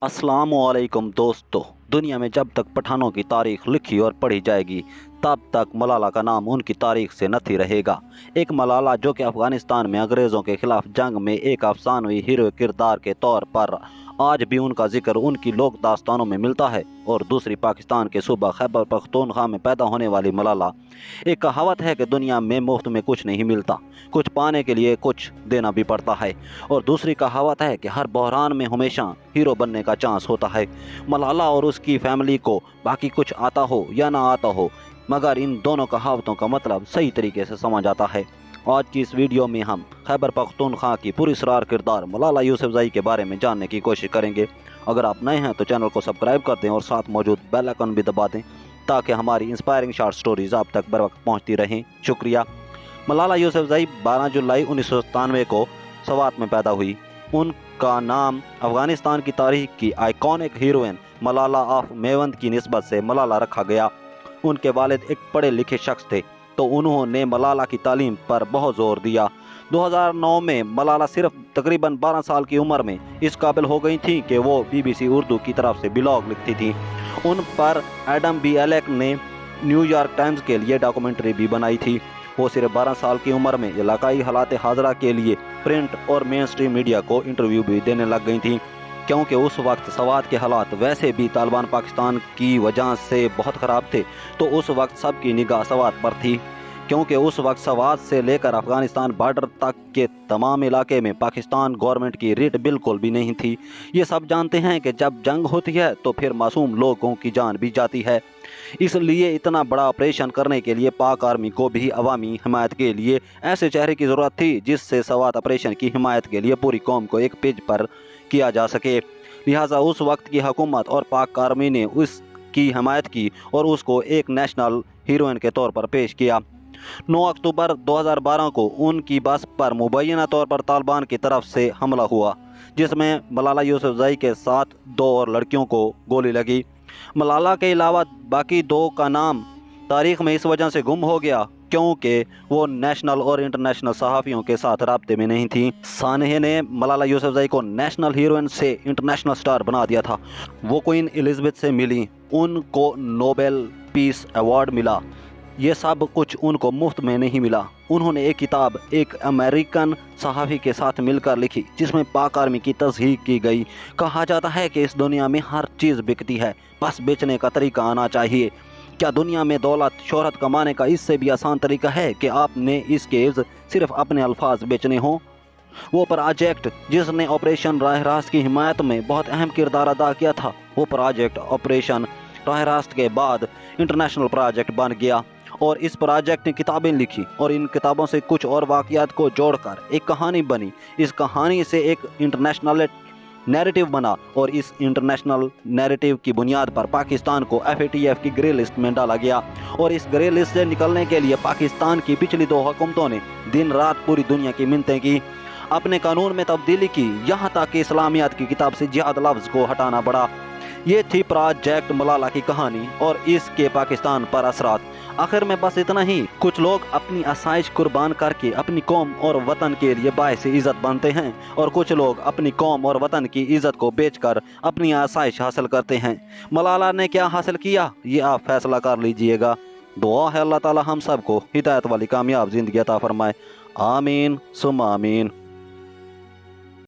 अस्सलाम वालेकुम दोस्तों। दुनिया में जब तक पठानों की तारीख लिखी और पढ़ी जाएगी तब तक मलाला का नाम उनकी तारीख से नहीं रहेगा। एक मलाला जो कि अफ़गानिस्तान में अंग्रेज़ों के खिलाफ जंग में एक अफसानवी हीरो किरदार के तौर पर आज भी उनका जिक्र उनकी लोक दास्तानों में मिलता है, और दूसरी पाकिस्तान के सूबा खैबर पख्तूनख्वा में पैदा होने वाली मलाला। एक कहावत है कि दुनिया में मुफ्त में कुछ नहीं मिलता, कुछ पाने के लिए कुछ देना भी पड़ता है। और दूसरी कहावत है कि हर बहरान में हमेशा हीरो बनने का चांस होता है। मलाला और उसकी फैमिली को बाकी कुछ आता हो या ना आता हो, मगर इन दोनों कहावतों का मतलब सही तरीके से समझ आता है। आज की इस वीडियो में हम खैबर पख्तूनख्वा की पुरस्कार किरदार मलाला यूसुफजई के बारे में जानने की कोशिश करेंगे। अगर आप नए हैं तो चैनल को सब्सक्राइब कर दें और साथ मौजूद बेल आइकन भी दबा दें ताकि हमारी इंस्पायरिंग शॉर्ट स्टोरीज आप तक बर वक्त पहुँचती रहें। शुक्रिया। मलाला यूसुफजई 12 जुलाई 1997 को सवात में पैदा हुई। उनका नाम अफ़गानिस्तान की तारीख की आइकॉनिक हीरोइन मलाला ऑफ मेवंद की निस्बत से मलाला रखा गया। उनके वालिद एक पढ़े लिखे शख्स थे, तो उन्होंने मलाला की तालीम पर बहुत ज़ोर दिया। 2009 में मलाला सिर्फ तकरीबन 12 साल की उम्र में इस काबिल हो गई थी कि वो BBC उर्दू की तरफ से ब्लॉग लिखती थी। उन पर एडम बी एलेक ने न्यूयॉर्क टाइम्स के लिए डॉक्यूमेंट्री भी बनाई थी। वो सिर्फ 12 साल की उम्र में इलाकाई हालात हाजरा के लिए प्रिंट और मेन स्ट्रीम मीडिया को इंटरव्यू भी देने लग गई थी, क्योंकि उस वक्त सवात के हालात वैसे भी तालिबान पाकिस्तान की वजह से बहुत ख़राब थे। तो उस वक्त सबकी निगाह सवात पर थी, क्योंकि उस वक्त सवात से लेकर अफ़गानिस्तान बॉर्डर तक के तमाम इलाके में पाकिस्तान गवर्नमेंट की रीट बिल्कुल भी नहीं थी। ये सब जानते हैं कि जब जंग होती है तो फिर मासूम लोगों की जान भी जाती है। इसलिए इतना बड़ा ऑपरेशन करने के लिए पाक आर्मी को भी अवामी हिमायत के लिए ऐसे चेहरे की ज़रूरत थी जिससे सवात ऑपरेशन की हिमायत के लिए पूरी कौम को एक पेज पर किया जा सके। लिहाजा उस वक्त की हुकूमत और पाक आर्मी ने उसकी हिमायत की और उसको एक नेशनल हीरोइन के तौर पर पेश किया। 9 अक्टूबर 2012 को उनकी बस पर मुबैना तौर पर तालिबान की तरफ से हमला हुआ, जिसमें मलाला यूसुफजई के साथ 2 और लड़कियों को गोली लगी। मलाला के अलावा बाकी 2 का नाम तारीख में इस वजह से गुम हो गया क्योंकि वो नेशनल और इंटरनेशनल सहाफ़ियों के साथ राब्ते में नहीं थी। सानह ने मलाला यूसुफजई को नेशनल हीरोइन से इंटरनेशनल स्टार बना दिया था। वो क्वीन एलिज़ाबेथ से मिली, उनको नोबेल पीस अवार्ड मिला। ये सब कुछ उनको मुफ्त में नहीं मिला। उन्होंने एक किताब एक अमेरिकन सहाफ़ी के साथ मिलकर लिखी जिसमें पाक आर्मी की तस्हीक की गई। कहा जाता है कि इस दुनिया में हर चीज़ बिकती है, बस बेचने का तरीका आना चाहिए। क्या दुनिया में दौलत शोहरत कमाने का इससे भी आसान तरीका है कि आपने इसके इर्ज़ सिर्फ अपने अल्फाज बेचने हों? वो प्रोजेक्ट जिसने ऑपरेशन राह रास्त की हिमायत में बहुत अहम किरदार अदा किया था, वो प्रोजेक्ट ऑपरेशन राह रास्त के बाद इंटरनेशनल प्रोजेक्ट बन गया। और इस प्रोजेक्ट ने किताबें लिखी और इन किताबों से कुछ और वाक़यात को जोड़कर एक कहानी बनी। इस कहानी से एक इंटरनेशनल नैरेटिव बना और इस इंटरनेशनल नैरेटिव की बुनियाद पर पाकिस्तान को FATF की ग्रे लिस्ट में डाला गया। और इस ग्रे लिस्ट से निकलने के लिए पाकिस्तान की पिछली 2 हुकूमतों ने दिन रात पूरी दुनिया की मिन्नतें की, अपने कानून में तब्दीली की, यहाँ तक कि इस्लामियात की किताब से जिहाद लफ्ज़ को हटाना पड़ा। ये थी प्रोजेक्ट मलाला की कहानी और इसके पाकिस्तान पर असरात। आखिर में बस इतना ही, कुछ लोग अपनी आसाइश कुर्बान करके अपनी कौम और वतन के लिए बाइस इज़्ज़त बनते हैं, और कुछ लोग अपनी कौम और वतन की इज़्ज़त को बेचकर अपनी आसाइश हासिल करते हैं। मलाला ने क्या हासिल किया, ये आप फैसला कर लीजिएगा। दुआ है अल्लाह ताला हम सबको हिदायत वाली कामयाब ज़िंदगी अता फरमाए। आमीन सुम्मा आमीन।